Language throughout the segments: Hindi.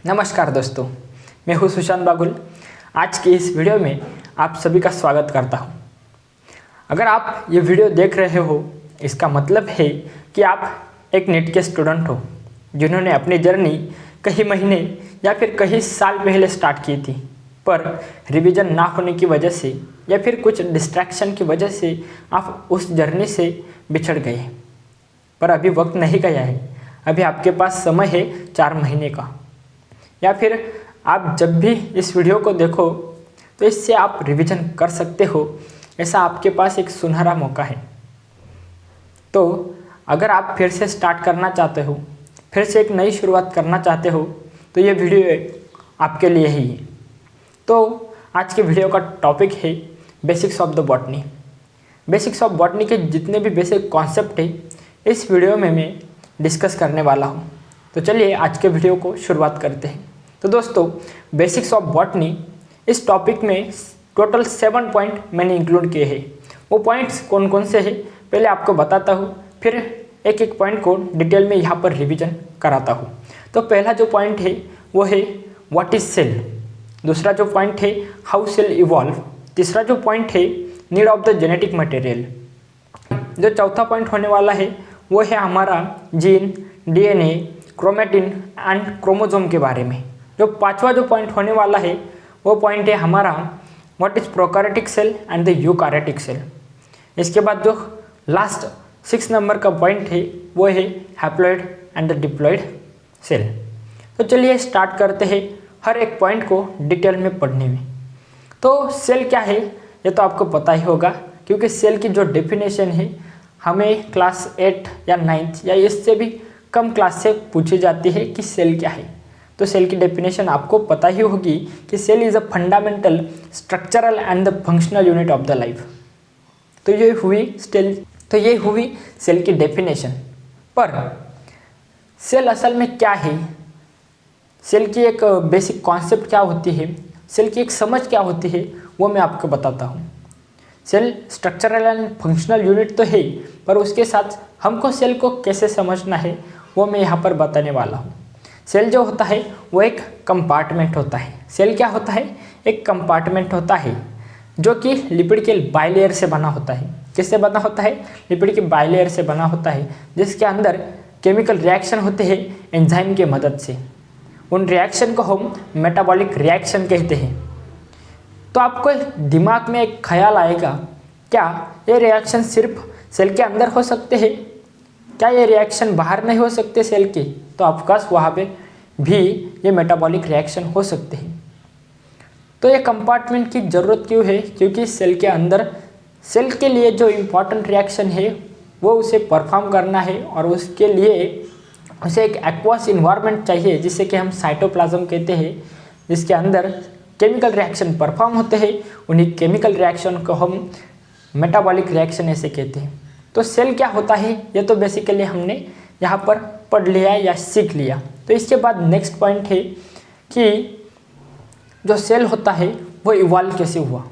नमस्कार दोस्तों, मैं हूं सुशांत बागुल। आज की इस वीडियो में आप सभी का स्वागत करता हूं। अगर आप ये वीडियो देख रहे हो, इसका मतलब है कि आप एक नीट के स्टूडेंट हो जिन्होंने अपनी जर्नी कई महीने या फिर कई साल पहले स्टार्ट की थी, पर रिवीजन ना होने की वजह से या फिर कुछ डिस्ट्रैक्शन की वजह से आप उस जर्नी से बिछड़ गए। पर अभी वक्त नहीं गया है, अभी आपके पास समय है 4 महीने का। या फिर आप जब भी इस वीडियो को देखो तो इससे आप रिवीजन कर सकते हो, ऐसा आपके पास एक सुनहरा मौका है। तो अगर आप फिर से स्टार्ट करना चाहते हो, फिर से एक नई शुरुआत करना चाहते हो, तो ये वीडियो आपके लिए ही है। तो आज के वीडियो का टॉपिक है basics of the botany. Basics of botany के जितने भी बेसिक कॉन्सेप्ट है इस वीडियो में मैं डिस्कस करने वाला हूँ। तो चलिए आज के वीडियो को शुरुआत करते हैं। तो दोस्तों, बेसिक्स ऑफ बॉटनी इस टॉपिक में टोटल 7 पॉइंट मैंने इंक्लूड किए हैं। वो पॉइंट्स कौन कौन से हैं पहले आपको बताता हूँ, फिर एक एक पॉइंट को डिटेल में यहाँ पर रिवीजन कराता हूँ। तो पहला जो पॉइंट है वो है व्हाट इज सेल। दूसरा जो पॉइंट है हाउ सेल इवॉल्व। तीसरा जो पॉइंट है need of the genetic material. जो चौथा पॉइंट होने वाला है वो है हमारा gene, DNA, chromatin and chromosome के बारे में। जो पांचवा जो पॉइंट होने वाला है वो पॉइंट है हमारा what is prokaryotic cell and the eukaryotic cell. इसके बाद जो लास्ट 6 नंबर का पॉइंट है वो है haploid and the diploid cell. तो चलिए स्टार्ट करते हैं हर एक पॉइंट को डिटेल में पढ़ने में। तो सेल क्या है ये तो आपको पता ही होगा, क्योंकि सेल की जो डेफिनेशन है हमें क्लास 8 या 9 या इससे भी कम क्लास से पूछी जाती है कि सेल क्या है। तो सेल की डेफिनेशन आपको पता ही होगी कि cell is a fundamental structural and the functional unit of the life. तो ये हुई सेल की डेफिनेशन। पर सेल असल में क्या है, सेल की एक बेसिक कॉन्सेप्ट क्या होती है, सेल की एक समझ क्या होती है, वो मैं आपको बताता हूँ। Cell structural and functional unit तो है, पर उसके साथ हमको सेल को कैसे समझना है वो मैं यहाँ पर बताने वाला हूँ। सेल जो होता है वो एक कंपार्टमेंट होता है। सेल क्या होता है? एक कंपार्टमेंट होता है जो कि लिपिड के बाइलेयर से बना होता है। किससे बना होता है? लिपिड के बाइलेयर से बना होता है, जिसके अंदर केमिकल रिएक्शन होते हैं एंजाइम के मदद से। उन रिएक्शन को हम मेटाबॉलिक रिएक्शन कहते हैं। तो आपको दिमाग में एक ख्याल आएगा, क्या ये रिएक्शन सिर्फ सेल के अंदर हो सकते हैं? क्या ये रिएक्शन बाहर नहीं हो सकते सेल के? तो ऑफकोर्स वहाँ पे भी ये मेटाबॉलिक रिएक्शन हो सकते हैं। तो ये कंपार्टमेंट की ज़रूरत क्यों है? क्योंकि सेल के अंदर सेल के लिए जो इम्पॉर्टेंट रिएक्शन है वो उसे परफॉर्म करना है, और उसके लिए उसे एक एक्वस इन्वायरमेंट चाहिए जिसे कि हम साइटोप्लाज्म कहते हैं, जिसके अंदर केमिकल रिएक्शन परफॉर्म होते हैं। उन्हीं केमिकल रिएक्शन को हम मेटाबॉलिक रिएक्शन ऐसे कहते हैं। तो सेल क्या होता है ये तो बेसिकली हमने यहाँ पर पढ़ लिया या सीख लिया। तो इसके बाद नेक्स्ट पॉइंट है कि जो सेल होता है वो इवॉल्व कैसे हुआ।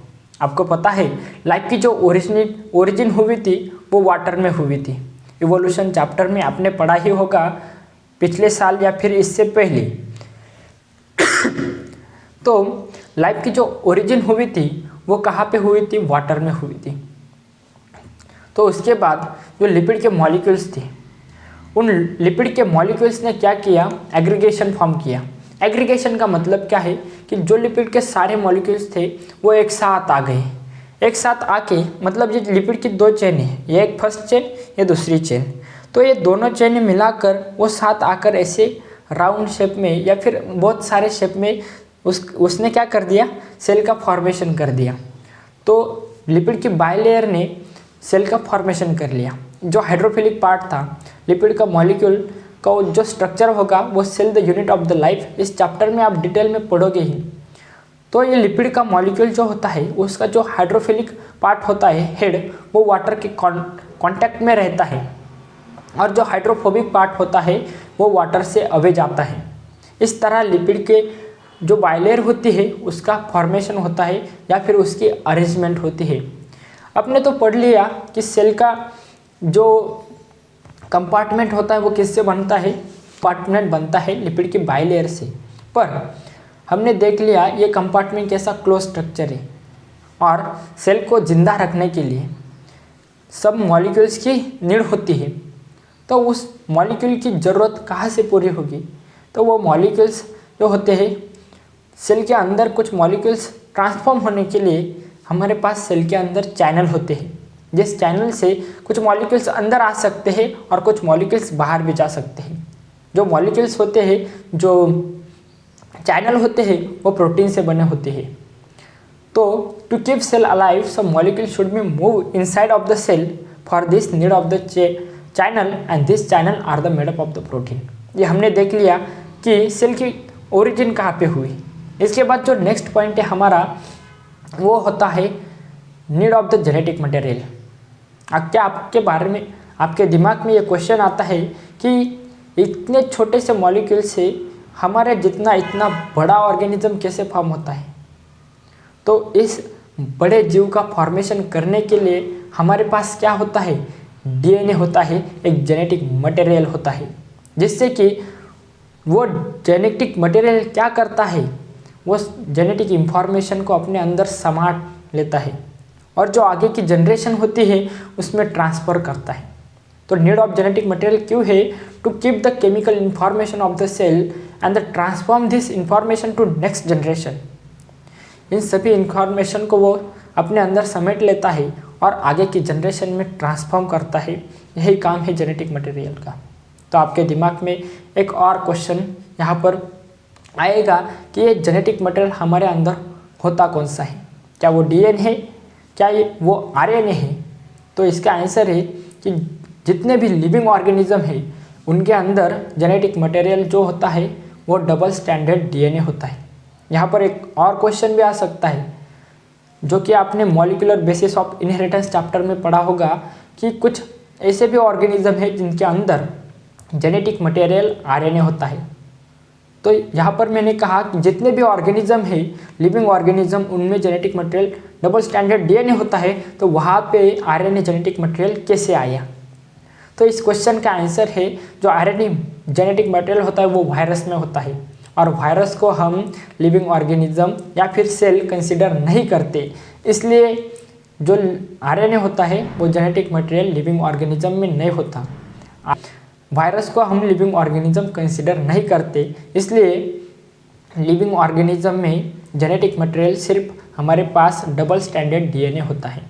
आपको पता है लाइफ की जो ओरिजिन हुई थी वो वाटर में हुई थी। इवोल्यूशन चैप्टर में आपने पढ़ा ही होगा पिछले साल या फिर इससे पहले। तो लाइफ की जो ओरिजिन हुई थी वो कहाँ पे हुई थी? वाटर में हुई थी। तो उसके बाद जो लिपिड के मॉलिक्यूल्स थे, उन लिपिड के मॉलिक्यूल्स ने क्या किया? एग्रीगेशन फॉर्म किया। एग्रीगेशन का मतलब क्या है कि जो लिपिड के सारे मॉलिक्यूल्स थे वो एक साथ आ गए। एक साथ आके मतलब ये लिपिड की 2 चेन है, ये एक फर्स्ट चेन, ये दूसरी चेन। तो ये दोनों चेन मिलाकर वो साथ आकर ऐसे राउंड शेप में या फिर बहुत सारे शेप में उसने क्या कर दिया? सेल का फॉर्मेशन कर दिया। तो लिपिड की बाइलेयर ने सेल का फॉर्मेशन कर लिया। जो हाइड्रोफिलिक पार्ट था लिपिड का मॉलिक्यूल का जो स्ट्रक्चर होगा वो cell the unit of the life, इस चैप्टर में आप डिटेल में पढ़ोगे ही। तो ये लिपिड का मॉलिक्यूल जो होता है उसका जो हाइड्रोफिलिक पार्ट होता है हेड, वो वाटर के कांटेक्ट में रहता है, और जो हाइड्रोफोबिक पार्ट होता है वो वाटर से अवे जाता है। इस तरह लिपिड के जो बाइलेयर होती है उसका फॉर्मेशन होता है या फिर उसकी अरेंजमेंट होती है। आपने तो पढ़ लिया कि सेल का जो कंपार्टमेंट होता है वो किससे बनता है? कंपार्टमेंट बनता है लिपिड की बाइलेयर से। पर हमने देख लिया ये कंपार्टमेंट कैसा क्लोज स्ट्रक्चर है और सेल को जिंदा रखने के लिए सब मॉलिक्यूल्स की नीड होती है। तो उस मॉलिक्यूल की ज़रूरत कहाँ से पूरी होगी? तो वो मॉलिक्यूल्स जो होते हैं सेल के अंदर, कुछ मॉलिक्यूल्स ट्रांसफॉर्म होने के लिए हमारे पास सेल के अंदर चैनल होते हैं, जिस चैनल से कुछ मॉलिक्यूल्स अंदर आ सकते हैं और कुछ मॉलिक्यूल्स बाहर भी जा सकते हैं। जो मॉलिक्यूल्स होते हैं, जो चैनल होते हैं, वो प्रोटीन से बने होते हैं। तो to keep cell alive some molecule should be move inside of the cell for this need of the channel and this channel are the made up of the protein. ये हमने देख लिया कि सेल की ओरिजिन कहाँ पे हुई। इसके बाद जो नेक्स्ट पॉइंट है हमारा वो होता है need of the genetic material. अब क्या आपके बारे में, आपके दिमाग में ये क्वेश्चन आता है कि इतने छोटे से मॉलिक्यूल से हमारे जितना इतना बड़ा ऑर्गेनिज्म कैसे फॉर्म होता है? तो इस बड़े जीव का फॉर्मेशन करने के लिए हमारे पास क्या होता है? डीएनए होता है, एक जेनेटिक मटेरियल होता है, जिससे कि वो जेनेटिक मटेरियल क्या करता है, वो जेनेटिक इंफॉर्मेशन को अपने अंदर समाट लेता है और जो आगे की जनरेशन होती है उसमें ट्रांसफ़र करता है। तो नीड ऑफ जेनेटिक मटेरियल क्यों है? To keep the chemical information of the cell and the transform this information to next generation. इन सभी इंफॉर्मेशन को वो अपने अंदर समेट लेता है और आगे की जनरेशन में ट्रांसफॉर्म करता है। यही काम है जेनेटिक मटेरियल का। तो आपके दिमाग में एक और क्वेश्चन यहाँ पर आएगा कि ये जेनेटिक मटेरियल हमारे अंदर होता कौन सा है? क्या वो डीएनए है? क्या ये वो आरएनए है? तो इसका आंसर है कि जितने भी लिविंग ऑर्गेनिज्म है उनके अंदर जेनेटिक मटेरियल जो होता है वो डबल स्टैंडर्ड डीएनए होता है। यहाँ पर एक और क्वेश्चन भी आ सकता है जो कि आपने molecular basis of inheritance chapter में पढ़ा होगा कि कुछ ऐसे भी ऑर्गेनिज्म है जिनके अंदर जेनेटिक मटेरियल आरएनए होता है। तो यहाँ पर मैंने कहा कि जितने भी ऑर्गेनिज्म है लिविंग ऑर्गेनिज्म उनमें genetic material double standard DNA होता है। तो वहाँ पे आरएनए जेनेटिक मटेरियल कैसे आया? तो इस क्वेश्चन का आंसर है जो आरएनए जेनेटिक मटेरियल होता है वो वायरस में होता है और वायरस को हम लिविंग ऑर्गेनिज्म या फिर सेल कंसिडर नहीं करते, इसलिए जो आरएनए होता है वो जेनेटिक मटेरियल लिविंग ऑर्गेनिज्म में नहीं होता। वायरस को हम लिविंग ऑर्गेनिज्म कंसिडर नहीं करते, इसलिए लिविंग ऑर्गेनिज्म में जेनेटिक मटेरियल सिर्फ हमारे पास डबल स्टैंडर्ड डीएनए होता है।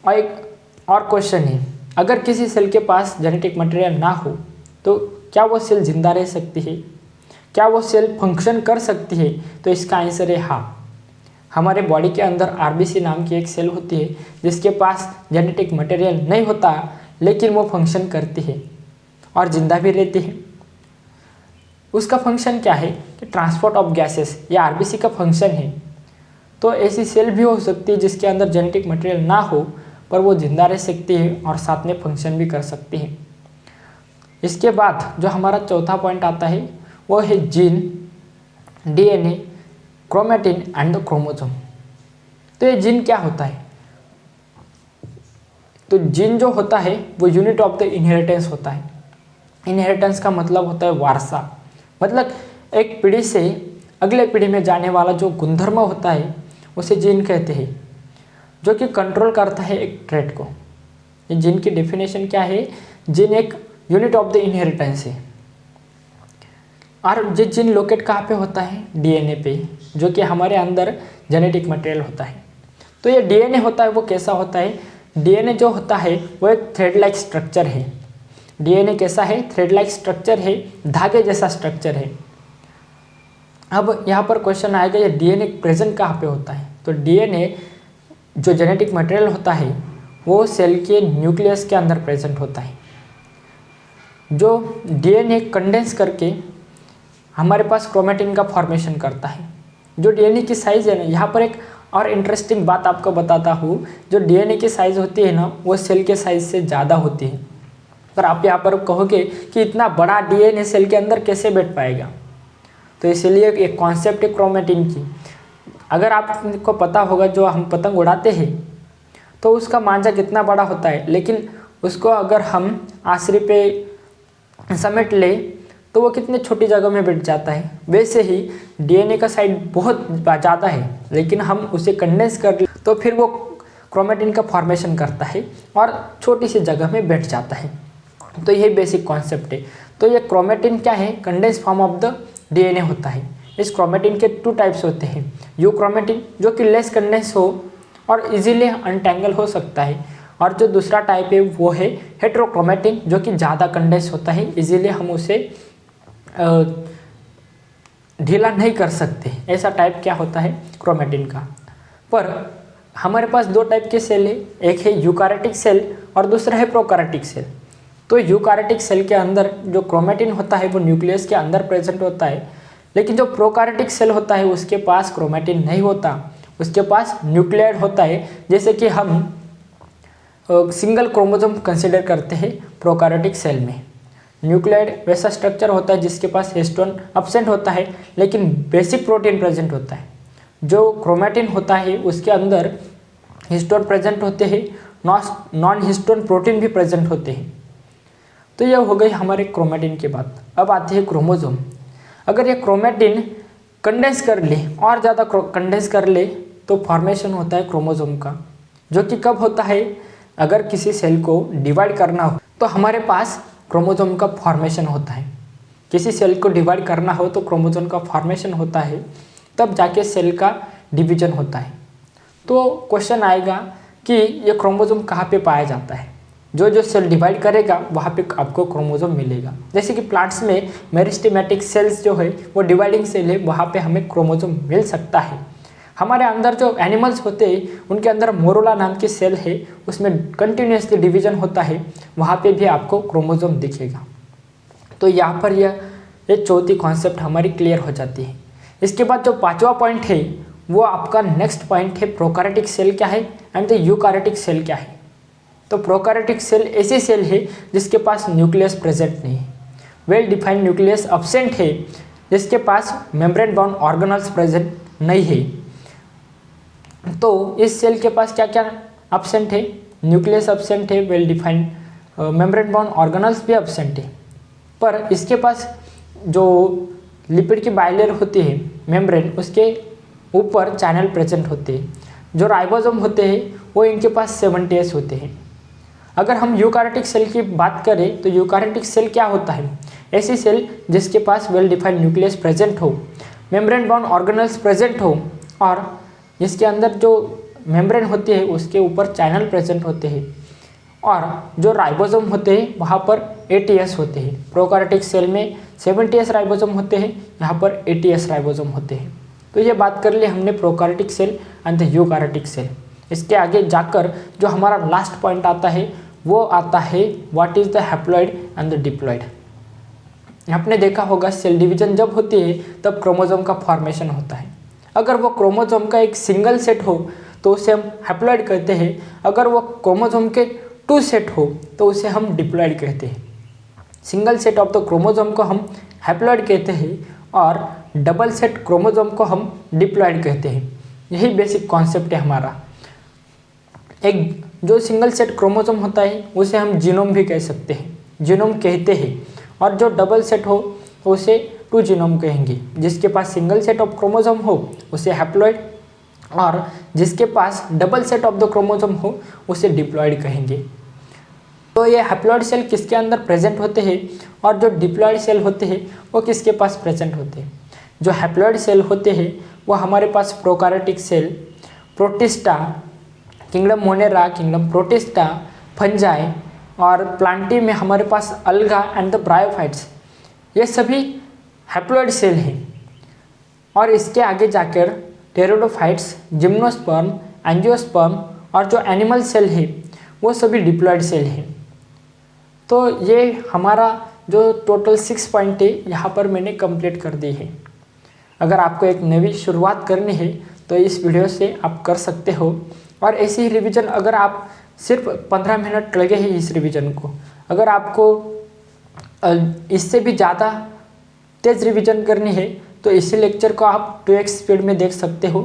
और एक और क्वेश्चन है, अगर किसी सेल के पास जेनेटिक मटेरियल ना हो तो क्या वो सेल जिंदा रह सकती है? क्या वो सेल फंक्शन कर सकती है? तो इसका आंसर है हाँ। हमारे बॉडी के अंदर आरबीसी नाम की एक सेल होती है जिसके पास जेनेटिक मटेरियल नहीं होता लेकिन वो फंक्शन करती है और जिंदा भी रहती है। उसका फंक्शन क्या है कि ट्रांसपोर्ट ऑफ गैसेस, ये आरबीसी का फंक्शन है। तो ऐसी सेल भी हो सकती है जिसके अंदर जेनेटिक मटेरियल ना हो पर वो जिंदा रह सकती है और साथ में फंक्शन भी कर सकती है। इसके बाद जो हमारा चौथा पॉइंट आता है वो है gene, DNA, chromatin and the chromosome. तो ये जीन क्या होता है? तो जीन जो होता है वो यूनिट ऑफ द इनहेरिटेंस होता है। इनहेरिटेंस का मतलब होता है वारसा, मतलब एक पीढ़ी से अगले पीढ़ी में जाने वाला जो गुणधर्म होता है उसे जीन कहते हैं, जो कि कंट्रोल करता है एक ट्रेट को। ये जीन की डेफिनेशन क्या है? जीन एक यूनिट ऑफ द इनहेरिटेंस है और ये जीन लोकेट कहाँ पे होता है? डीएनए पे, जो कि हमारे अंदर जेनेटिक मटेरियल होता है। तो ये डीएनए होता है वो कैसा होता है? डीएनए जो होता है वो एक थ्रेड लाइक स्ट्रक्चर है। डीएनए कैसा है? थ्रेड लाइक स्ट्रक्चर है, धागे जैसा स्ट्रक्चर है। अब यहाँ पर क्वेश्चन आएगा ये डीएनए प्रेजेंट कहाँ पे होता है? तो डीएनए जो जेनेटिक मटेरियल होता है वो सेल के न्यूक्लियस के अंदर प्रेजेंट होता है। जो डीएनए कंडेंस करके हमारे पास क्रोमेटिन का फॉर्मेशन करता है। जो डीएनए की साइज़ है ना, यहाँ पर एक और इंटरेस्टिंग बात आपको बताता हूँ, जो डीएनए की साइज़ होती है ना वो सेल के साइज़ से ज़्यादा होती है। पर आप यहाँ पर कहोगे कि इतना बड़ा डीएनए सेल के अंदर कैसे बैठ पाएगा? तो इसलिए एक कॉन्सेप्ट है क्रोमेटिन की। अगर आपको पता होगा जो हम पतंग उड़ाते हैं तो उसका मांझा कितना बड़ा होता है, लेकिन उसको अगर हम आसरी पे समेट ले तो वो कितने छोटी जगह में बैठ जाता है। वैसे ही डीएनए का साइज बहुत ज़्यादा है, लेकिन हम उसे कंडेंस कर ले तो फिर वो क्रोमेटिन का फॉर्मेशन करता है और छोटी सी जगह में बैठ जाता है। तो यही बेसिक कॉन्सेप्ट है। तो ये क्रोमेटिन क्या है, condense form of the DNA होता है। इस क्रोमेटिन के 2 टाइप्स होते हैं, यू क्रोमेटिन जो कि लेस कंडेंस हो और इजीली अनटैंगल हो सकता है, और जो दूसरा टाइप है वो है हेट्रोक्रोमेटिन जो कि ज़्यादा कंडेंस होता है, इजीली हम उसे ढीला नहीं कर सकते। ऐसा टाइप क्या होता है क्रोमेटिन का। पर हमारे पास 2 टाइप के सेल है, एक है यूकारियोटिक सेल और दूसरा है प्रोकारियोटिक सेल। तो यूकारियोटिक सेल के अंदर जो क्रोमेटिन होता है वो न्यूक्लियस के अंदर प्रेजेंट होता है, लेकिन जो प्रोकारियोटिक सेल होता है उसके पास क्रोमेटिन नहीं होता, उसके पास न्यूक्लियाइड होता है। जैसे कि हम सिंगल क्रोमोसोम कंसिडर करते हैं प्रोकारियोटिक सेल में। न्यूक्लियाइड वैसा स्ट्रक्चर होता है जिसके पास हिस्टोन अब्सेंट होता है, लेकिन बेसिक प्रोटीन प्रेजेंट होता है। जो क्रोमेटिन होता है उसके अंदर हिस्टोन प्रेजेंट होते हैं, नॉन हिस्टोन प्रोटीन भी प्रेजेंट होते हैं। तो यह हो गई हमारे क्रोमेटिन की बात। अब आते हैं क्रोमोसोम। अगर ये क्रोमेटिन कंडेंस कर ले और ज़्यादा कंडेंस कर ले तो फॉर्मेशन होता है क्रोमोसोम का, जो कि कब होता है, अगर किसी सेल को डिवाइड करना हो तो हमारे पास क्रोमोसोम का फॉर्मेशन होता है। किसी सेल को डिवाइड करना हो तो क्रोमोसोम का फॉर्मेशन होता है, तब जाके सेल का डिवीजन होता है। तो क्वेश्चन आएगा कि ये क्रोमोसोम कहाँ पे पाया जाता है। जो सेल डिवाइड करेगा वहाँ पे आपको क्रोमोसोम मिलेगा। जैसे कि प्लांट्स में मेरिस्टेमेटिक सेल्स जो है वो डिवाइडिंग सेल है, वहाँ पे हमें क्रोमोसोम मिल सकता है। हमारे अंदर जो एनिमल्स होते हैं उनके अंदर मोरोला नाम की सेल है, उसमें कंटिन्यूसली डिवीजन होता है, वहाँ पे भी आपको क्रोमोसोम दिखेगा। तो यहाँ पर ये चौथी कॉन्सेप्ट हमारी क्लियर हो जाती है। इसके बाद जो 5वां पॉइंट है वो आपका नेक्स्ट पॉइंट है, प्रोकारियोटिक सेल क्या है एंड द यूकारियोटिक सेल क्या है। तो प्रोकारियोटिक सेल ऐसी सेल है जिसके पास न्यूक्लियस प्रेजेंट नहीं है, वेल डिफाइंड न्यूक्लियस अब्सेंट है, जिसके पास मेम्ब्रेन बाउंड ऑर्गेनेल्स प्रेजेंट नहीं है। तो इस सेल के पास क्या क्या अब्सेंट है, न्यूक्लियस अब्सेंट है, well defined membrane bound organelles भी अब्सेंट है। पर इसके पास जो लिपिड की बाइलेयर होती है मेम्ब्रेन, उसके ऊपर चैनल प्रेजेंट होते हैं। जो राइबोसोम होते हैं वो इनके पास 70S होते हैं। अगर हम यूकारियोटिक सेल की बात करें तो यूकारियोटिक सेल क्या होता है, ऐसी सेल जिसके पास वेल डिफाइंड न्यूक्लियस प्रेजेंट हो, मेम्ब्रेन बाउंड ऑर्गेनेल्स प्रेजेंट हो, और जिसके अंदर जो मेम्ब्रेन होती है उसके ऊपर चैनल प्रेजेंट होते हैं, और जो राइबोसोम होते हैं वहाँ पर 80S होते हैं। प्रोकारियोटिक सेल में 70S राइबोसोम होते हैं, यहाँ पर 80S राइबोसोम होते हैं। तो ये बात कर ली हमने प्रोकारियोटिक cell and the eukaryotic cell. इसके आगे जाकर जो हमारा लास्ट पॉइंट आता है वो आता है what is the haploid and the diploid. आपने देखा होगा सेल डिवीजन जब होती है तब क्रोमोसोम का फॉर्मेशन होता है। अगर वो क्रोमोसोम का एक सिंगल सेट हो तो उसे हम हैप्लॉइड कहते हैं, अगर वो क्रोमोसोम के 2 सेट हो तो उसे हम डिप्लॉइड कहते हैं। Single set of the chromosome को हम हैप्लॉइड कहते हैं और डबल सेट क्रोमोसोम को हम डिप्लॉइड कहते हैं। यही बेसिक कॉन्सेप्ट है हमारा। एक जो सिंगल सेट क्रोमोसोम होता है उसे हम जीनोम भी कह सकते हैं, जीनोम कहते हैं, और जो डबल सेट हो तो उसे 2 जीनोम कहेंगे। जिसके पास सिंगल सेट ऑफ क्रोमोसोम हो उसे हैप्लॉइड, और जिसके पास double set of the chromosome हो उसे डिप्लॉइड कहेंगे। तो ये हैप्लॉइड सेल किसके अंदर प्रेजेंट होते हैं और जो डिप्लॉइड सेल होते हैं वो किसके पास प्रेजेंट होते हैं। जो हैप्लॉइड सेल होते हैं वो हमारे पास prokaryotic cell, protista, kingdom monera, kingdom protista, fungi, और प्लांटी में हमारे पास अल्गा एंड द ब्रायोफाइट्स, ये सभी हैप्लॉइड सेल हैं। और इसके आगे जाकर टेरिडोफाइट्स, जिम्नोस्पर्म, एंजियोस्पर्म और जो एनिमल सेल है वो सभी डिप्लॉइड सेल हैं। तो ये हमारा जो टोटल 6 पॉइंट है यहाँ पर मैंने कंप्लीट कर दी है। अगर आपको एक नई शुरुआत करनी है तो इस वीडियो से आप कर सकते हो। और ऐसी ही रिवीजन अगर आप सिर्फ 15 मिनट लगे हैं इस रिवीजन को, अगर आपको इससे भी ज़्यादा तेज़ रिवीजन करनी है तो इसी लेक्चर को आप 2x स्पीड में देख सकते हो,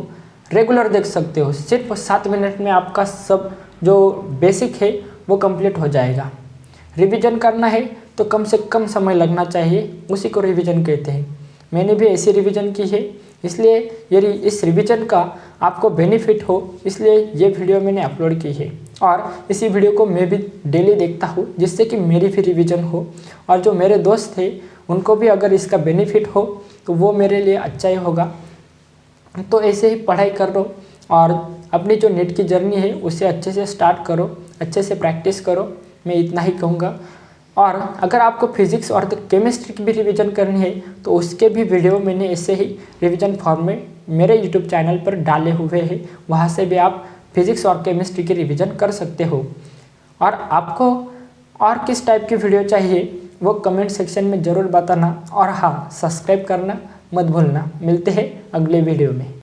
रेगुलर देख सकते हो। सिर्फ 7 मिनट में आपका सब जो बेसिक है वो कंप्लीट हो जाएगा। रिवीजन करना है तो कम से कम समय लगना चाहिए, उसी को रिवीजन कहते हैं। मैंने भी ऐसी रिवीजन की है, इसलिए यदि इस रिवीजन का आपको बेनिफिट हो इसलिए ये वीडियो मैंने अपलोड की है। और इसी वीडियो को मैं भी डेली देखता हूँ जिससे कि मेरी भी रिवीजन हो, और जो मेरे दोस्त थे उनको भी अगर इसका बेनिफिट हो तो वो मेरे लिए अच्छा ही होगा। तो ऐसे ही पढ़ाई कर लो और अपनी जो नेट की जर्नी है उसे अच्छे से स्टार्ट करो, अच्छे से प्रैक्टिस करो, मैं इतना ही कहूँगा। और अगर आपको फिजिक्स और केमिस्ट्री की भी रिवीजन करनी है तो उसके भी वीडियो मैंने ऐसे ही रिवीजन फॉर्म में मेरे यूट्यूब चैनल पर डाले हुए हैं, वहाँ से भी आप फिजिक्स और केमिस्ट्री की रिवीजन कर सकते हो। और आपको और किस टाइप की वीडियो चाहिए वो कमेंट सेक्शन में ज़रूर बताना, और हाँ, सब्सक्राइब करना मत भूलना। मिलते हैं अगले वीडियो में।